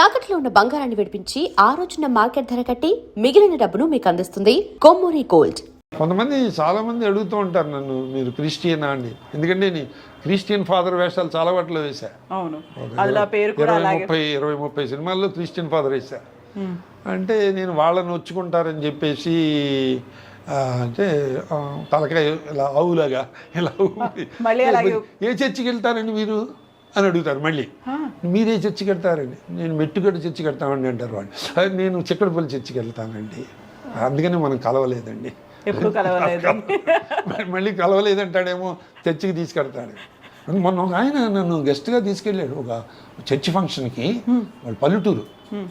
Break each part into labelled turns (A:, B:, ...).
A: తాకట్లో ఉన్న బంగారాన్ని విడిపించి ఆ రోజున మార్కెట్ ధర కట్టి మిగిలిన డబ్బును మీకు అందిస్తుంది కొమ్మూరి గోల్డ్.
B: కొంతమంది చాలామంది అడుగుతూ ఉంటారు నన్ను, మీరు క్రిస్టియనా అండి. ఎందుకంటే నేను క్రిస్టియన్ ఫాదర్ వేషాలు చాలా వాటిలో వేసా.
C: అవును, అలా పేరు కూడా
B: 20-30 సినిమాల్లో క్రిస్టియన్ ఫాదర్ వేసా. అంటే నేను వాళ్ళని వచ్చుకుంటారని చెప్పేసి అంటే తలకాయ ఇలా ఆవులాగా ఇలా ఏ చర్చికి వెళ్తారండి మీరు అని అడుగుతారు. మళ్ళీ మీరే చర్చికి వెళ్తారండి. నేను మెట్టుగడ్డ చర్చికి వెళ్తామండి అంటారు వాళ్ళు. నేను చిక్కడపల్లి చర్చికి వెళ్తానండి. అందుకని మనం కలవలేదండి,
C: ఎప్పుడు కలవలేదు.
B: మళ్ళీ కలవలేదంటాడేమో, చర్చికి తీసుకెళ్తాడు. మొన్న ఒక ఆయన నన్ను గెస్ట్గా తీసుకెళ్ళాడు ఒక చర్చి ఫంక్షన్కి. వాళ్ళు పల్లెటూరు.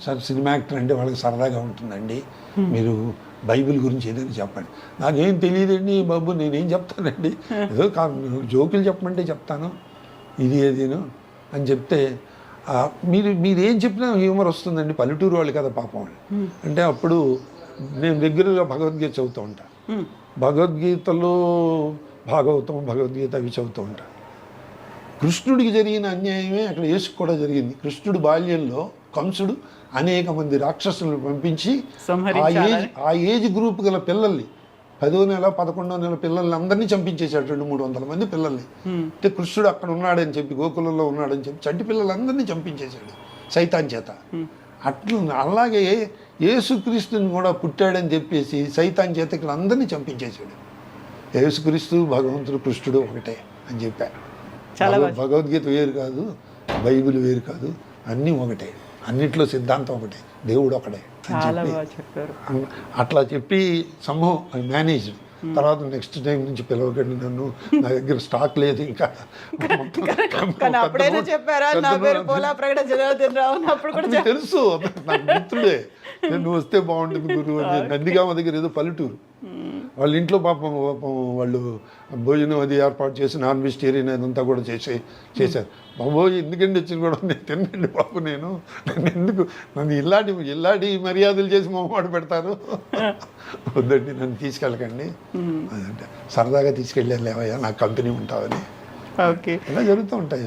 B: సార్ సినిమా యాక్టర్ అంటే వాళ్ళకి సరదాగా ఉంటుందండి, మీరు బైబిల్ గురించి ఏదైనా చెప్పండి. నాకేం తెలియదండి బాబు, నేనేం చెప్తానండి, ఏదో జోకులు చెప్పమంటే చెప్తాను, ఇది ఏదేను అని చెప్తే మీరేం చెప్పినా హ్యూమర్ వస్తుందండి, పల్లెటూరు వాళ్ళు కదా పాపం వాళ్ళు అంటే. అప్పుడు నేను రెగ్యులర్గా భగవద్గీత చదువుతూ ఉంటాను. భగవద్గీతలో భాగవతం, భగవద్గీత అవి చదువుతూ ఉంటాను. కృష్ణుడికి జరిగిన అన్యాయమే అక్కడ యేసుకు కూడా జరిగింది. కృష్ణుడు బాల్యంలో కంసుడు అనేక మంది రాక్షసులను పంపించి ఆ ఏజ్ గ్రూప్ గల పిల్లల్ని 10వ నెల 11వ నెల పిల్లల్ని అందరినీ చంపించేశాడు. 200-300 మంది పిల్లల్ని. అంటే కృష్ణుడు అక్కడ ఉన్నాడని చెప్పి, గోకులంలో ఉన్నాడని చెప్పి చంటి పిల్లలందరినీ చంపించేశాడు సైతాన్ చేత. అలాగే యేసుక్రీస్తుని కూడా పుట్టాడని చెప్పేసి సైతాన్ చేత ఇక్కడ అందరినీ చంపించేశాడు. యేసుక్రీస్తు భగవంతుడు కృష్ణుడు ఒకటే అని చెప్పారు. భగవద్గీత వేరు కాదు, బైబిల్ వేరు కాదు, అన్నీ ఒకటే, అన్నిట్లో సిద్ధాంతం ఒకటే, దేవుడు ఒకటే అని చెప్పి అట్లా చెప్పి సంభవం మేనేజ్. తర్వాత నెక్స్ట్ టైం నుంచి పిలవకండి నన్ను, నా దగ్గర స్టాక్ లేదు ఇంకా. తెలుసు నాకు మిత్రుడే, నువ్వు వస్తే బాగుంటుంది గురువు అని. నందిగామ దగ్గర ఏదో పల్లెటూరు, వాళ్ళ ఇంట్లో పాపం వాళ్ళు భోజనం అది ఏర్పాటు చేసి నాన్ వెజిటేరియన్ అదంతా కూడా చేశారు. బాబోయ్ ఎందుకండి వచ్చిన కూడా నేను తినండి బాబు, నేను ఎందుకు నన్ను ఇలాంటి మర్యాదలు చేసి మొహమాట పెడతారు, వద్దండి నన్ను తీసుకెళ్ళకండి అదంటే. సరదాగా తీసుకెళ్ళాను లేవయ్యా, నాకు కంపెనీ ఉంటావని.
C: ఓకే,
B: ఇలా జరుగుతూ ఉంటాయి.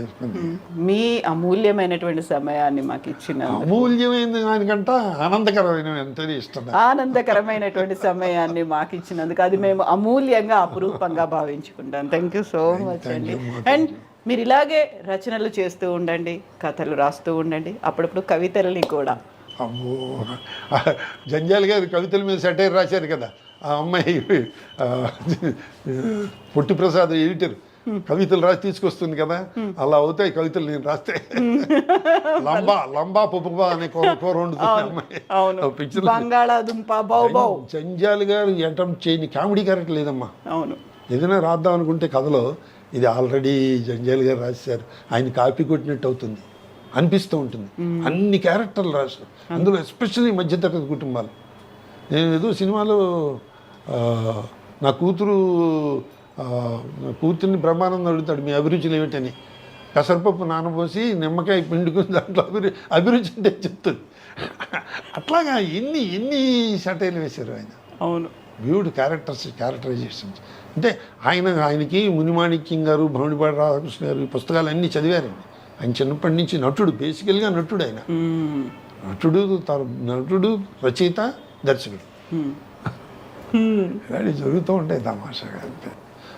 C: మీ అమూల్యమైనటువంటి సమయాన్ని మాకు ఇచ్చిన,
B: అమూల్యమైన దానికంట ఆనందకరమైన ఎంతనే ఇష్టం,
C: ఆనందకరమైనటువంటి సమయాన్ని మాకు ఇచ్చినందుకు అది మేము అమూల్యంగా అపురూపంగా భావించుకుంటాం. థ్యాంక్ యూ సో మచ్ అండి. అండ్ మీరు ఇలాగే రచనలు చేస్తూ ఉండండి, కథలు రాస్తూ ఉండండి, అప్పుడప్పుడు కవితలని కూడా.
B: అమ్మో, జంజాల్ గారు కవితల మీద సెటైర్ రాశారు కదా, ఆ అమ్మాయి పొట్టి ప్రసాద్ ఎడిటర్ కవితలు రాసి తీసుకొస్తుంది కదా, అలా అవుతాయి కవితలు నేను రాస్తే. లంబా పొప్పుబా అనే కూర వండుతుంది అమ్మాయి. జంజాల్ గారు అటెంప్ట్ చేయని కామెడీ క్యారెక్టర్ లేదమ్మా.
C: అవును,
B: ఏదైనా రాద్దాం అనుకుంటే కథలో ఇది ఆల్రెడీ జంజాల్ గారు రాశారు, ఆయన కాపీ కొట్టినట్టు అవుతుంది అనిపిస్తూ ఉంటుంది. అన్ని క్యారెక్టర్లు రాశారు అందులో, ఎస్పెషల్లీ మధ్యతరగతి కుటుంబాలు. నేను ఏదో సినిమాలో నా కూతుర్ని బ్రహ్మానందం అడుగుతాడు, మీ అభిరుచులు ఏమిటని. పెసరపప్పు నానబోసి నిమ్మకాయ పిండుకుని దాంట్లో అభిరుచి అంటే చెప్తుంది. అట్లాగా ఎన్ని సెటైర్లు వేశారు ఆయన.
C: అవును,
B: బ్యూటిఫుల్ క్యారెక్టరైజేషన్స్. అంటే ఆయనకి మునిమాణిక్యం గారు, భవనిపాటి రాధాకృష్ణ గారు ఈ పుస్తకాలు అన్నీ చదివారండి. ఆయన చిన్నప్పటి నుంచి నటుడు, బేసికల్గా నటుడు. ఆయన నటుడు, రచయిత, దర్శకుడు. ఇలాంటి జరుగుతూ ఉంటాయి తమాషాగా. అంతే.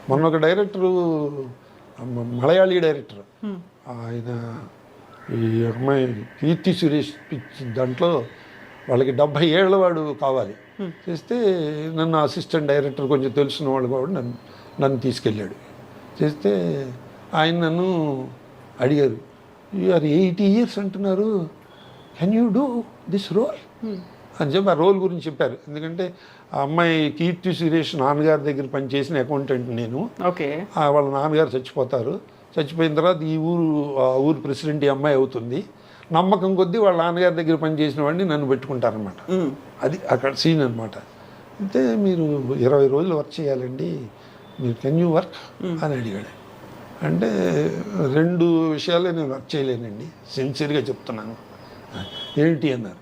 B: మొన్న ఒక డైరెక్టరు, మలయాళీ డైరెక్టర్, ఆయన ఈ అమ్మాయి కీర్తి సురేష్ దాంట్లో వాళ్ళకి 70 ఏళ్ళ వాడు కావాలి చేస్తే, నన్ను అసిస్టెంట్ డైరెక్టర్ కొంచెం తెలిసిన వాళ్ళు కూడా నన్ను తీసుకెళ్ళాడు చేస్తే, ఆయన నన్ను అడిగారు, యు ఆర్ 80 years అంటున్నారు, can you do this role అని చెప్పి ఆ రోల్ గురించి చెప్పారు. ఎందుకంటే ఆ అమ్మాయి కీర్తి సురేష్ నాన్నగారి దగ్గర పనిచేసిన అకౌంటెంట్ నేను.
C: ఓకే, వాళ్ళ
B: నాన్నగారు చచ్చిపోతారు, చచ్చిపోయిన తర్వాత ఆ ఊరు ప్రెసిడెంట్ ఈ అమ్మాయి అవుతుంది. నమ్మకం కొద్దీ వాళ్ళ నాన్నగారి దగ్గర పనిచేసిన వాడిని నన్ను పెట్టుకుంటారనమాట. అది అక్కడ సీన్ అనమాట. అయితే మీరు 20 రోజులు వర్క్ చేయాలండి, మీరు కెన్ యూ వర్క్ అని అడిగాడు. అంటే 2 విషయాలే నేను వర్క్ చేయలేనండి, సిన్సియర్గా చెప్తున్నాను. ఏంటి అన్నారు,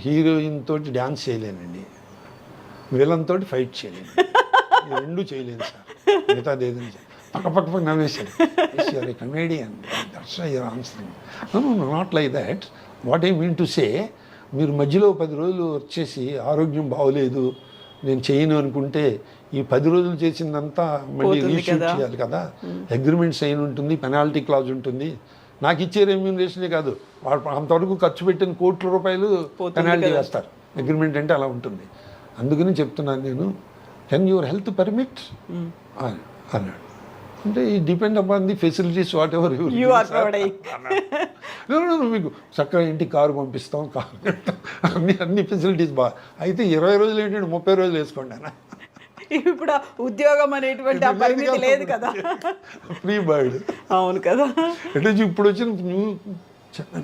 B: హీరోయిన్ తోటి డ్యాన్స్ చేయలేనండి, విలన్ తోటి ఫైట్ చేయలేను, 2 చేయలేను సార్, మిగతాది ఏదైనా పక్క నవ్వేశాడు. You're a comedian, that's why you're answering. No, not like that. What I mean to say, మీరు మధ్యలో 10 రోజులు వచ్చేసి ఆరోగ్యం బాగోలేదు నేను చేయను అనుకుంటే ఈ 10 రోజులు చేసిందంతా మళ్ళీ రీషూట్ చేయాలి కదా. అగ్రిమెంట్ సైన్ ఉంటుంది, పెనాల్టీ క్లాజ్ ఉంటుంది. నాకు ఇచ్చే రెమ్యూనరేషనే కాదు, వాళ్ళు అంతవరకు ఖర్చు పెట్టిన కోట్ల రూపాయలు పెనాల్టీ వేస్తారు. అగ్రిమెంట్ అంటే అలా ఉంటుంది. అందుకని చెప్తున్నాను నేను, కెన్ యువర్ హెల్త్ పర్మిట్ అన్నాడు. అంటే ఈ depend upon the facilities what ever మీకు చక్కగా ఇంటికి కారు పంపిస్తాం, అన్ని ఫెసిలిటీస్ బాగా. అయితే 20 రోజులు ఏంటంటే 30 రోజులు వేసుకోండి అన్న.
C: ఇప్పుడు ఉద్యోగం అనేటువంటి ఆ పరిమితి లేదు కదా,
B: ఫ్రీ బర్డ్.
C: అవును కదా.
B: అంటే ఇప్పుడు వచ్చిన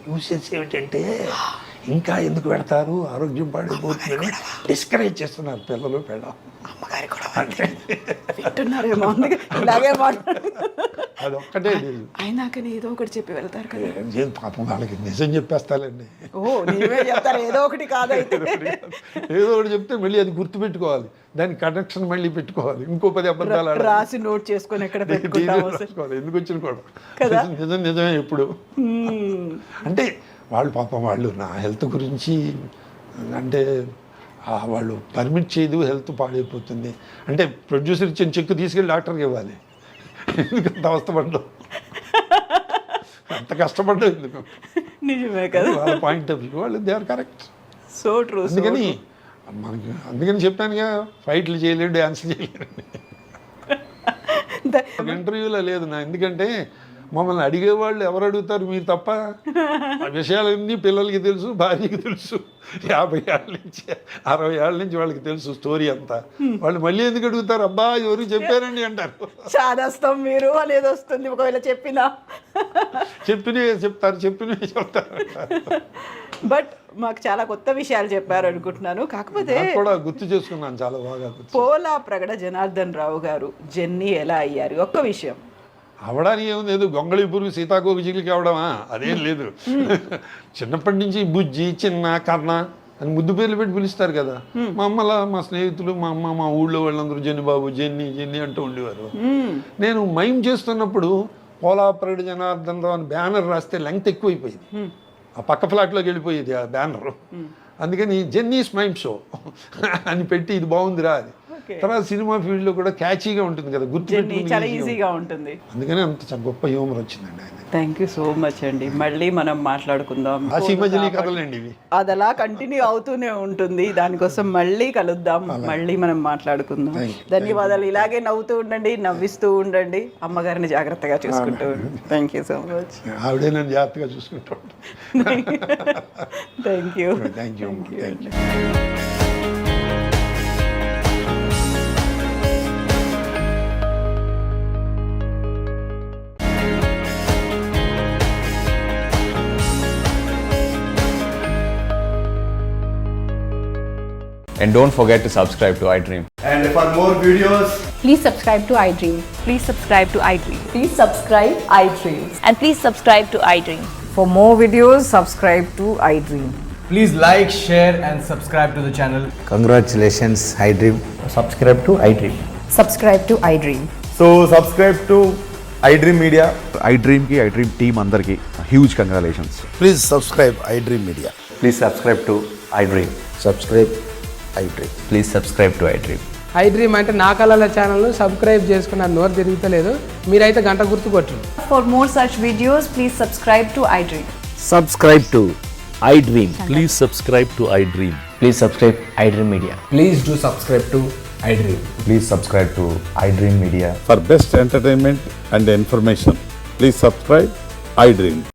B: న్యూసెన్స్ ఏమిటంటే ఇంకా ఎందుకు పెడతారు, ఆరోగ్యం పాడైపోతుందని డిస్కరేజ్ చేస్తున్నారు పిల్లలు పెళ్ళం.
C: అమ్మగారి కూడా వింటున్నారేమో, అందుకే ఇలాగే మాట్లాడు.
B: అది ఒక్కటే లేదు,
C: అయినాకని ఏదో ఒకటి చెప్పి వెళ్తారు కదా.
B: పాపం వాళ్ళకి నిజం చెప్పేస్తాలండి.
C: నీవే చెప్తారు ఏదో ఒకటి కాదైతే.
B: ఏదో ఒకటి చెప్తే మళ్ళీ అది గుర్తుపెట్టుకోవాలి, దాని కనెక్షన్ మళ్ళీ పెట్టుకోవాలి, ఇంకో 10 అబద్ధాలు
C: రాసి నోట్ చేసుకొని ఎక్కడ పెట్టుకోవాలి.
B: ఎందుకు వచ్చిన కూడా నిజమే ఎప్పుడు. అంటే వాళ్ళు పాపం వాళ్ళు నా హెల్త్ గురించి అంటే వాళ్ళు పర్మిట్ చేయదు, హెల్త్ పాడైపోతుంది అంటే ప్రొడ్యూసర్ ఇచ్చిన చెక్ తీసుకెళ్ళి డాక్టర్కి ఇవ్వాలి. ఎందుకంత అవస్థపడ్డావు, అంత కష్టపడ్డావు ఎందుకు?
C: నిజమే కదా,
B: వాళ్ళ పాయింట్ ఆఫ్ వ్యూ వాళ్ళు they are correct.
C: So true.
B: అందుకని చెప్పానుగా, ఫైట్లు చేయలేడు, డ్యాన్స్ చేయలేడు. ఇంటర్వ్యూలో లేదు నా, ఎందుకంటే మమ్మల్ని అడిగేవాళ్ళు ఎవరు అడుగుతారు, మీరు తప్ప. ఆ విషయాలన్నీ పిల్లలకి తెలుసు, భార్యకి తెలుసు. 50 ఏళ్ళ నుంచి 60 ఏళ్ళ నుంచి వాళ్ళకి తెలుసు స్టోరీ అంతా. వాళ్ళు మళ్ళీ ఎందుకు అడుగుతారు, అబ్బా ఎవరు చెప్పారండి అంటారు.
C: చాదస్తాం మీరు అనేది వస్తుంది ఒకవేళ చెప్పినా.
B: చెప్పినవే చెప్తారు.
C: బట్ మాకు చాలా కొత్త విషయాలు చెప్పారు అనుకుంటున్నాను. కాకపోతే
B: కూడా గుర్తు చేసుకున్నాను చాలా బాగా.
C: పోలా ప్రగడ జనార్దన్ రావు గారు జెన్నీ ఎలా అయ్యారు? ఒక్క విషయం
B: అవడానికి ఏముంది, ఏదో గొంగళి పురుగు సీతాకోక చిగులికి అవడమా, అదేం లేదు. చిన్నప్పటి నుంచి బుజ్జి, చిన్న, కర్ణ అని ముద్దు పేర్లు పెట్టి పిలుస్తారు కదా. మా అమ్మలా మా స్నేహితులు, మా అమ్మ, మా ఊళ్ళో వాళ్ళందరూ జెన్నిబాబు, జెన్నీ అంటూ ఉండేవారు. నేను మైమ్ చేస్తున్నప్పుడు పోలా ప్రగడ జనార్దన్ రావు అని బ్యానర్ రాస్తే లెంగ్త్ ఎక్కువైపోయింది, ఆ పక్క ఫ్లాట్లోకి వెళ్ళిపోయేది ఆ బ్యానర్. అందుకని జెన్నీస్ మైమ్ షో అని పెట్టి ఇది బాగుందిరా అది. తర్వాత సినిమా ఫీల్డ్ లో కూడా క్యాచీగా ఉంటుంది కదా,
C: చాలా ఈజీగా ఉంటుంది.
B: అందుకని అంత గొప్ప హ్యూమర్ వచ్చిందండి ఆయన.
C: థ్యాంక్ యూ సో మచ్ అండి. మళ్ళీ మనం మాట్లాడుకుందాం.
B: కథలండి ఇవి,
C: అది అలా కంటిన్యూ అవుతూనే ఉంటుంది. దానికోసం మళ్ళీ కలుద్దాం, మళ్ళీ మనం మాట్లాడుకుందాం. ధన్యవాదాలు. ఇలాగే నవ్వుతూ ఉండండి, నవ్విస్తూ ఉండండి, అమ్మగారిని జాగ్రత్తగా చూసుకుంటూ ఉండండి. Thank you so much.
B: ఆవిడే నన్ను జాగ్రత్తగా చూసుకుంటూ
C: thank you.
B: Thank you.
D: And don't forget to subscribe to iDream.
E: And for more videos,
F: Please subscribe to iDream.
G: Please subscribe to iDream.
F: Please subscribe iDream.
G: And please subscribe to iDream.
F: For more videos, subscribe to iDream.
E: please like, share and subscribe to the channel.
H: Congratulations, iDream.
E: Subscribe to iDream.
F: Subscribe to iDream.
E: So subscribe to iDream Media.
I: iDream ki iDream team andarki huge congratulations.
H: Please subscribe iDream Media.
D: Please subscribe to iDream.
H: Subscribe iDream.
D: Please subscribe to iDream.
J: iDream అంటే నా కళల ఛానల్ను subscribe చేసుకున్న నోరు తిరుగుతలేదు, మీరైతే గంట గుర్తు కొట్టండి.
G: For more such videos, please subscribe to iDream.
H: Subscribe to iDream.
I: Please subscribe to iDream.
D: Please subscribe iDream Media.
E: Please do subscribe to iDream.
D: Please subscribe to iDream Media.
I: For best entertainment and information, please subscribe iDream.